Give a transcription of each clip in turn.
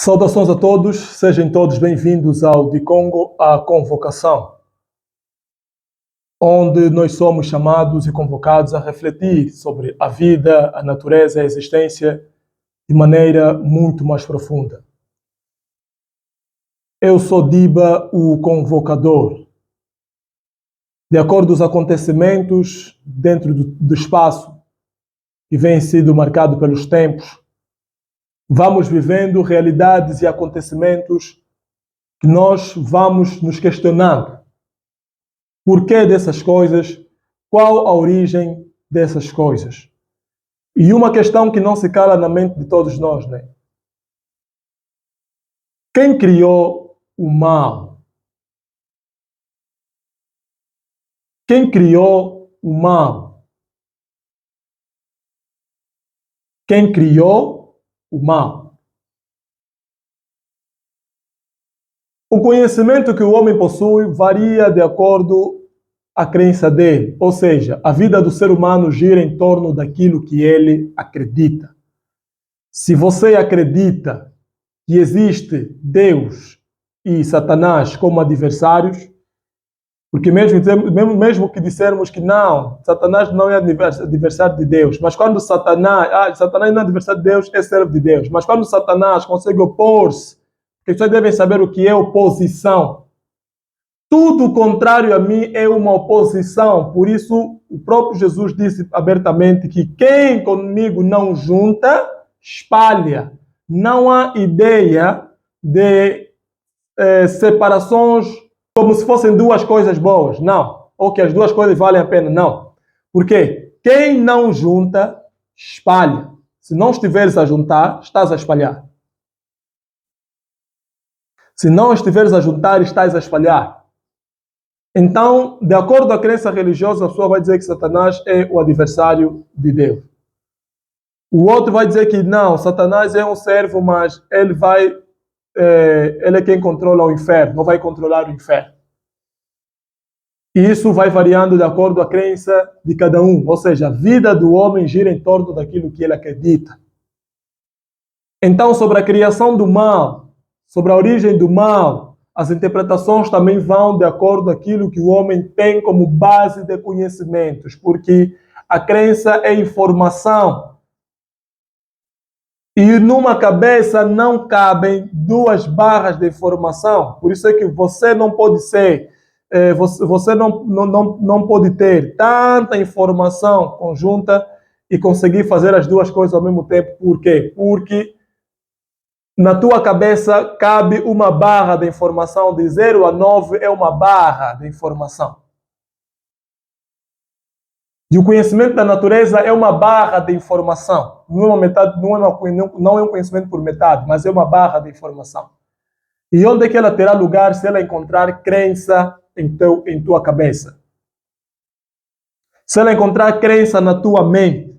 Saudações a todos, sejam todos bem-vindos ao De Congo à Convocação, onde nós somos chamados e convocados a refletir sobre a vida, a natureza e a existência de maneira muito mais profunda. Eu sou Diba, o convocador. De acordo com os acontecimentos dentro do espaço que vem sido marcado pelos tempos, vamos vivendo realidades e acontecimentos que nós vamos nos questionando. Por que dessas coisas? Qual a origem dessas coisas? E uma questão que não se cala na mente de todos nós, né? Quem criou o mal? Quem criou o mal? Quem criou o mal? O conhecimento que o homem possui varia de acordo à crença dele, ou seja, a vida do ser humano gira em torno daquilo que ele acredita. Se você acredita que existe Deus e Satanás como adversários, porque mesmo que dissermos que não, Satanás não é adversário de Deus, mas quando Satanás não é adversário de Deus, é servo de Deus, mas quando Satanás consegue opor-se, porque vocês devem saber o que é oposição. Tudo contrário a mim é uma oposição. Por isso, o próprio Jesus disse abertamente que quem comigo não junta, espalha. Não há ideia de separações como se fossem duas coisas boas. Não. Ou que as duas coisas valem a pena. Não. Porque quem não junta, espalha. Se não estiveres a juntar, estás a espalhar. Se não estiveres a juntar, estás a espalhar. Então, de acordo com a crença religiosa, a pessoa vai dizer que Satanás é o adversário de Deus. O outro vai dizer que não, Satanás é um servo, mas ele é quem controla o inferno, não vai controlar o inferno. E isso vai variando de acordo com a crença de cada um. Ou seja, a vida do homem gira em torno daquilo que ele acredita. Então, sobre a criação do mal, sobre a origem do mal, as interpretações também vão de acordo com aquilo que o homem tem como base de conhecimentos, porque a crença é informação. E numa cabeça não cabem duas barras de informação. Por isso é que você não pode ser, você não pode ter tanta informação conjunta e conseguir fazer as duas coisas ao mesmo tempo. Por quê? Porque na tua cabeça cabe uma barra de informação, de 0 a 9 é uma barra de informação. E o conhecimento da natureza é uma barra de informação. Não é um conhecimento por metade, mas é uma barra de informação. E onde é que ela terá lugar se ela encontrar crença em tua cabeça? Se ela encontrar crença na tua mente.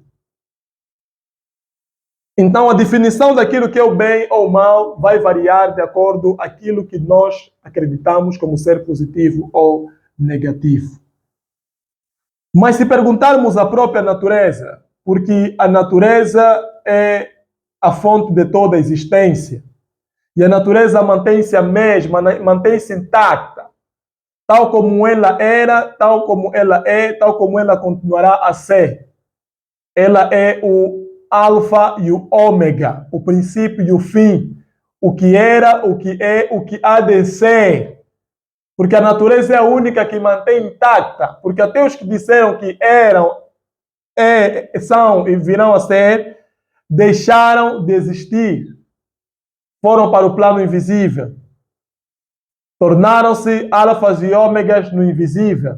Então, a definição daquilo que é o bem ou o mal vai variar de acordo com aquilo que nós acreditamos como ser positivo ou negativo. Mas se perguntarmos a própria natureza, porque a natureza é a fonte de toda a existência, e a natureza mantém-se a mesma, mantém-se intacta, tal como ela era, tal como ela é, tal como ela continuará a ser. Ela é o alfa e o ômega, o princípio e o fim, o que era, o que é, o que há de ser. Porque a natureza é a única que mantém intacta, porque até os que disseram que eram, são e virão a ser, deixaram de existir. Foram para o plano invisível. Tornaram-se alfas e ômegas no invisível.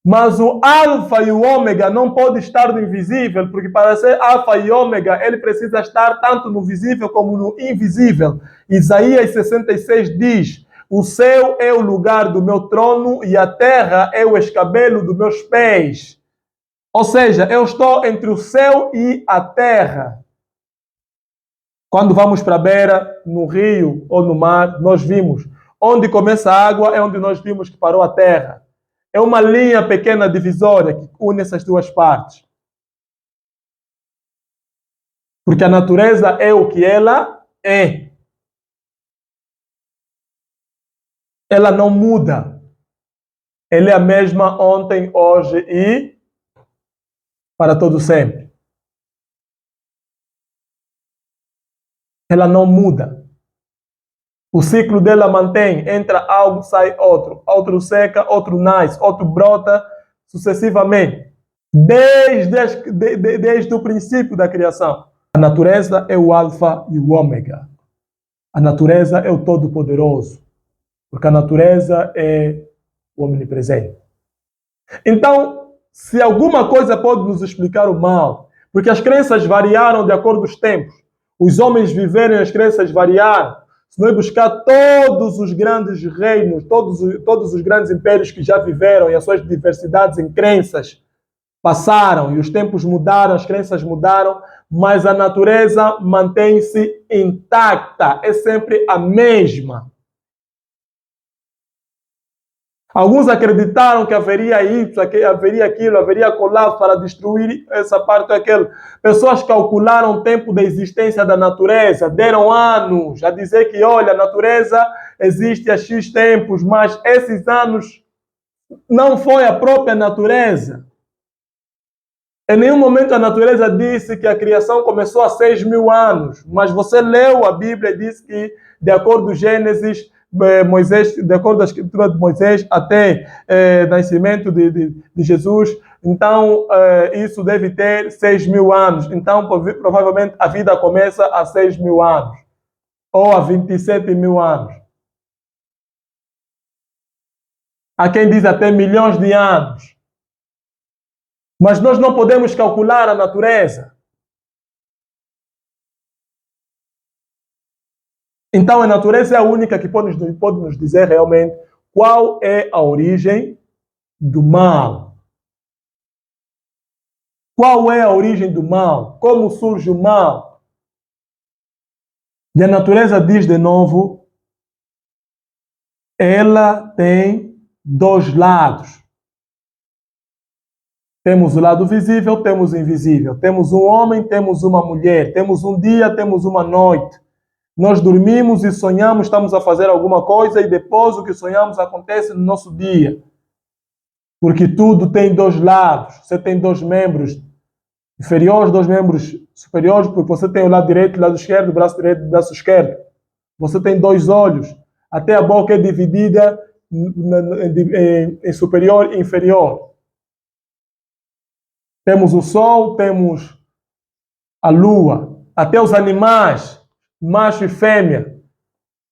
Mas o alfa e o ômega não pode estar no invisível, porque para ser alfa e ômega, ele precisa estar tanto no visível como no invisível. Isaías 66 diz: o céu é o lugar do meu trono e a terra é o escabelo dos meus pés. Ou seja, eu estou entre o céu e a terra. Quando vamos para a beira, no rio ou no mar, nós vimos onde começa a água é onde nós vimos que parou a terra. É uma linha pequena divisória que une essas duas partes. Porque a natureza é o que ela é. ela não muda. Ela é a mesma ontem, hoje e para todo sempre. Ela não muda. O ciclo dela mantém, entra algo, sai outro. Outro seca, outro nasce, outro brota, sucessivamente. Desde o princípio da criação. A natureza é o alfa e o ômega. A natureza é o todo-poderoso. Porque a natureza é o omnipresente. Então, se alguma coisa pode nos explicar o mal, porque as crenças variaram de acordo com os tempos, os homens viveram e as crenças variaram. Se nós buscar todos os grandes reinos, todos os grandes impérios que já viveram e as suas diversidades em crenças passaram e os tempos mudaram, as crenças mudaram, mas a natureza mantém-se intacta, é sempre a mesma. Alguns acreditaram que haveria isso, haveria aquilo, haveria colapso para destruir essa parte ou aquela. Pessoas calcularam o tempo da existência da natureza, deram anos a dizer que, olha, a natureza existe há X tempos, mas esses anos não foi a própria natureza. Em nenhum momento a natureza disse que a criação começou há 6.000 anos, mas você leu a Bíblia e disse que, de acordo com Gênesis, Moisés, de acordo com a escritura de Moisés, até nascimento de Jesus, então isso deve ter 6.000 anos. Então, provavelmente, a vida começa há 6.000 anos, ou há 27.000 anos. Há quem diz até milhões de anos. Mas nós não podemos calcular a natureza. Então, a natureza é a única que pode nos dizer realmente qual é a origem do mal. Qual é a origem do mal? Como surge o mal? E a natureza diz de novo, ela tem dois lados. Temos o lado visível, temos o invisível. Temos um homem, temos uma mulher. Temos um dia, temos uma noite. Nós dormimos e sonhamos, estamos a fazer alguma coisa e depois o que sonhamos acontece no nosso dia. Porque tudo tem dois lados. Você tem dois membros inferiores, dois membros superiores, porque você tem o lado direito e o lado esquerdo, o braço direito e o braço esquerdo. Você tem dois olhos. Até a boca é dividida em superior e inferior. Temos o sol, temos a lua. Até os animais, macho e fêmea.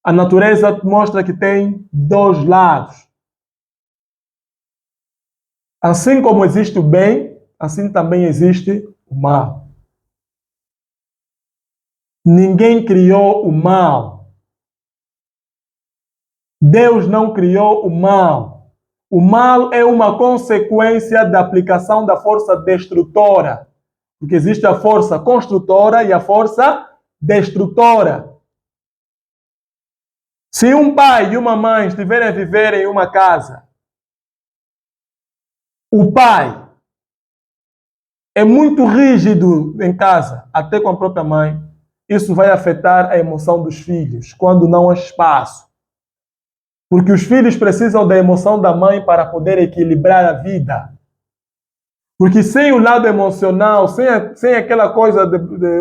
A natureza mostra que tem dois lados. Assim como existe o bem, assim também existe o mal. Ninguém criou o mal. Deus não criou o mal. O mal é uma consequência da aplicação da força destrutora. Porque existe a força construtora e a força destrutora. Se um pai e uma mãe estiverem a viver em uma casa, o pai é muito rígido em casa, até com a própria mãe, isso vai afetar a emoção dos filhos, quando não há espaço. Porque os filhos precisam da emoção da mãe para poder equilibrar a vida. Porque sem o lado emocional, sem aquela coisa,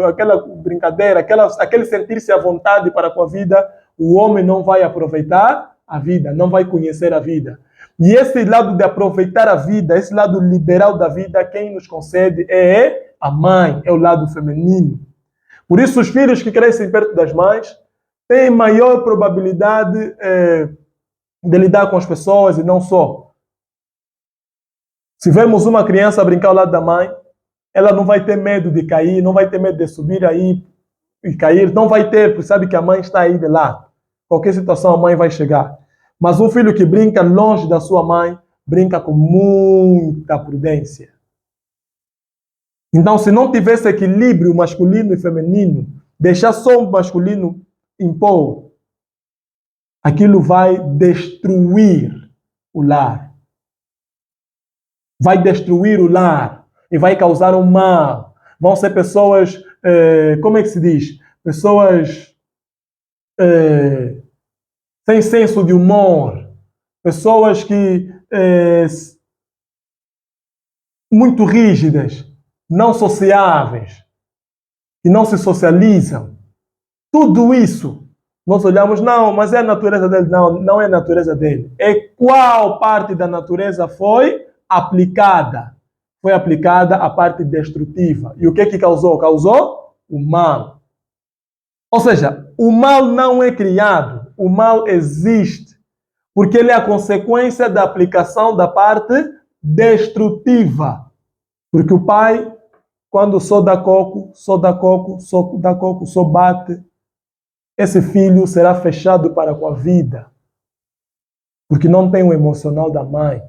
aquela brincadeira, aquele sentir-se à vontade para com a vida, o homem não vai aproveitar a vida, não vai conhecer a vida. E esse lado de aproveitar a vida, esse lado liberal da vida, quem nos concede é a mãe, é o lado feminino. Por isso, os filhos que crescem perto das mães têm maior probabilidade de lidar com as pessoas e não só. Se vemos uma criança brincar ao lado da mãe, ela não vai ter medo de cair, não vai ter medo de subir aí e cair, não vai ter, porque sabe que a mãe está aí de lado. Qualquer situação a mãe vai chegar. Mas um filho que brinca longe da sua mãe, brinca com muita prudência. Então, se não tivesse equilíbrio masculino e feminino, deixar só o masculino impor, aquilo vai destruir o lar. Vai destruir o lar e vai causar um mal. Vão ser pessoas, como é que se diz? Pessoas sem senso de humor. pessoas que muito rígidas, não sociáveis, que não se socializam. Tudo isso, nós olhamos, não, mas é a natureza dele. Não, não é a natureza dele. É qual parte da natureza foi aplicada? Foi aplicada a parte destrutiva. E o que causou? Causou o mal. Ou seja, o mal não é criado, o mal existe, porque ele é a consequência da aplicação da parte destrutiva. Porque o pai, quando só dá coco, só bate, esse filho será fechado para com a vida, porque não tem o emocional da mãe.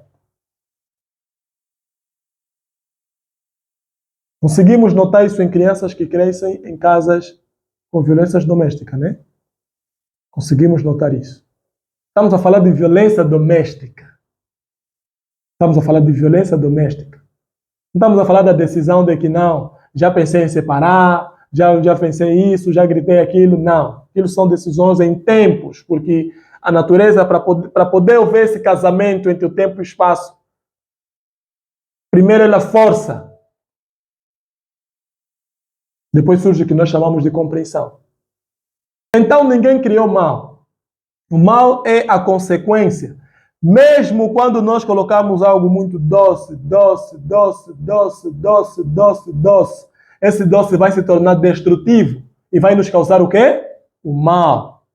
Conseguimos notar isso em crianças que crescem em casas com violências domésticas, né? Conseguimos notar isso. Estamos a falar de violência doméstica. Estamos a falar de violência doméstica. Não estamos a falar da decisão de que não, já pensei em separar, já pensei isso, já gritei aquilo. Não. Aquilo são decisões em tempos, porque a natureza, para poder haver esse casamento entre o tempo e o espaço, primeiro ela força. Depois surge o que nós chamamos de compreensão. Então ninguém criou mal. O mal é a consequência. Mesmo quando nós colocamos algo muito doce, esse doce vai se tornar destrutivo e vai nos causar o quê? O mal.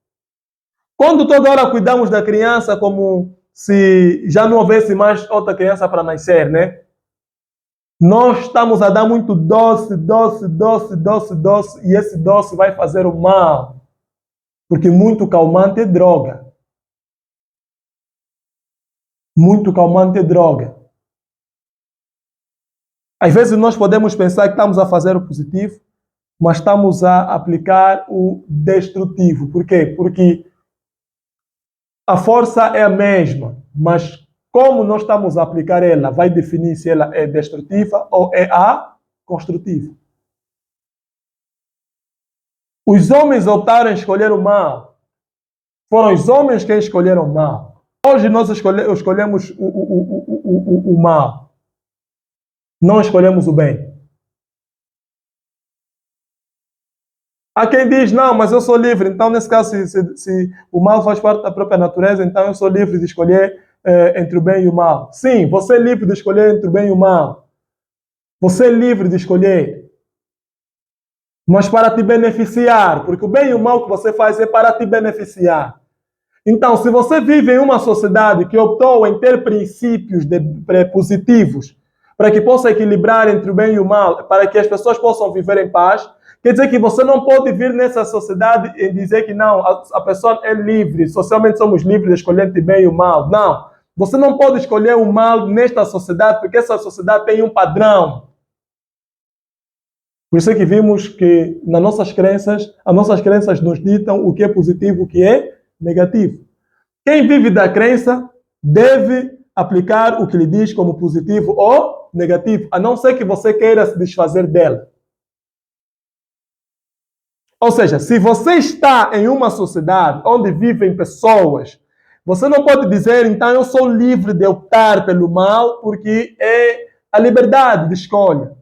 Quando toda hora cuidamos da criança como se já não houvesse mais outra criança para nascer, né? Nós estamos a dar muito doce, e esse doce vai fazer o mal. Porque muito calmante é droga. Muito calmante é droga. Às vezes nós podemos pensar que estamos a fazer o positivo, mas estamos a aplicar o destrutivo. Por quê? Porque a força é a mesma, mas como nós estamos a aplicar ela, vai definir se ela é destrutiva ou é a construtiva. Os homens optaram em escolher o mal. Foram os homens quem escolheram o mal. Hoje nós escolhemos o mal. Não escolhemos o bem. Há quem diz, não, mas eu sou livre. Então, nesse caso, se o mal faz parte da própria natureza, então eu sou livre de escolher entre o bem e o mal. Sim, você é livre de escolher entre o bem e o mal. Você é livre de escolher. Mas para te beneficiar, porque o bem e o mal que você faz é para te beneficiar. Então, se você vive em uma sociedade que optou em ter princípios positivos, para que possa equilibrar entre o bem e o mal, para que as pessoas possam viver em paz, quer dizer que você não pode vir nessa sociedade e dizer que não, a pessoa é livre, socialmente somos livres de escolher entre o bem e o mal. Não, você não pode escolher o mal nesta sociedade, porque essa sociedade tem um padrão. Por isso é que vimos que nas nossas crenças, as nossas crenças nos ditam o que é positivo, o que é negativo. Quem vive da crença deve aplicar o que lhe diz como positivo ou negativo, a não ser que você queira se desfazer dela. Ou seja, se você está em uma sociedade onde vivem pessoas, você não pode dizer, então eu sou livre de optar pelo mal, porque é a liberdade de escolha.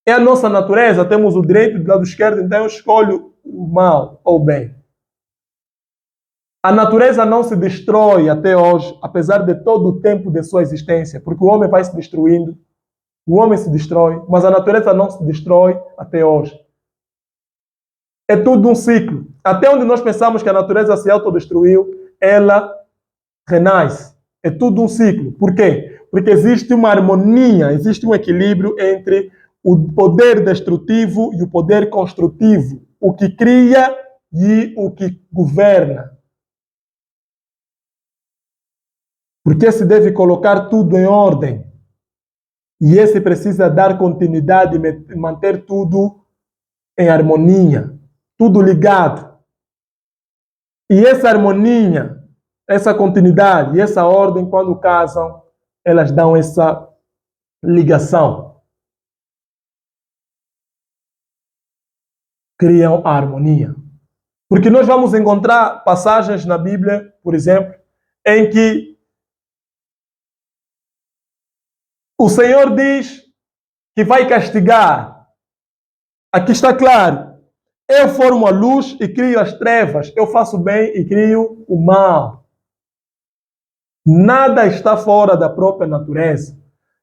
É a nossa natureza, temos o direito do lado esquerdo, então eu escolho o mal ou o bem. A natureza não se destrói até hoje, apesar de todo o tempo de sua existência, porque o homem vai se destruindo, o homem se destrói, mas a natureza não se destrói até hoje. É tudo um ciclo. Até onde nós pensamos que a natureza se autodestruiu, ela renasce. É tudo um ciclo. Por quê? Porque existe uma harmonia, existe um equilíbrio entre o poder destrutivo e o poder construtivo, o que cria e o que governa. Porque se deve colocar tudo em ordem. E esse precisa dar continuidade e manter tudo em harmonia, tudo ligado. E essa harmonia, essa continuidade e essa ordem, quando casam, elas dão essa ligação. Criam a harmonia. Porque nós vamos encontrar passagens na Bíblia, por exemplo, em que o Senhor diz que vai castigar. Aqui está claro. Eu formo a luz e crio as trevas. Eu faço o bem e crio o mal. Nada está fora da própria natureza.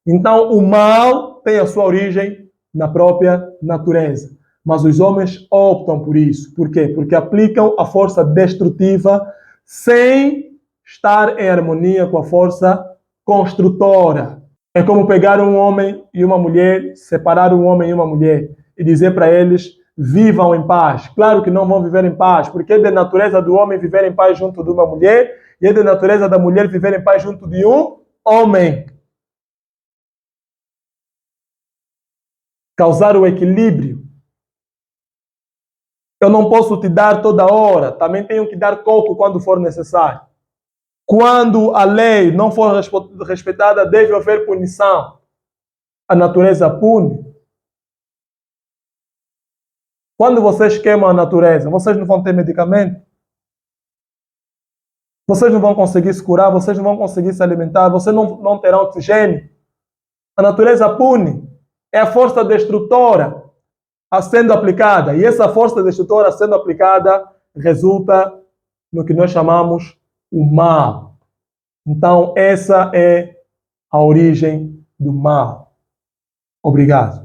Então, o mal tem a sua origem na própria natureza. Mas os homens optam por isso. Por quê? Porque aplicam a força destrutiva sem estar em harmonia com a força construtora. É como pegar um homem e uma mulher, separar um homem e uma mulher e dizer para eles: vivam em paz. Claro que não vão viver em paz, porque é da natureza do homem viver em paz junto de uma mulher e é da natureza da mulher viver em paz junto de um homem. Causar o equilíbrio. Eu não posso te dar toda hora, também tenho que dar coco quando for necessário. Quando a lei não for respeitada, deve haver punição. A natureza pune. Quando vocês queimam a natureza, vocês não vão ter medicamento? Vocês não vão conseguir se curar, vocês não vão conseguir se alimentar, vocês não terão oxigênio. A natureza pune. É a força destrutora sendo aplicada. E essa força destrutora sendo aplicada resulta no que nós chamamos o mal. Então, essa é a origem do mal. Obrigado.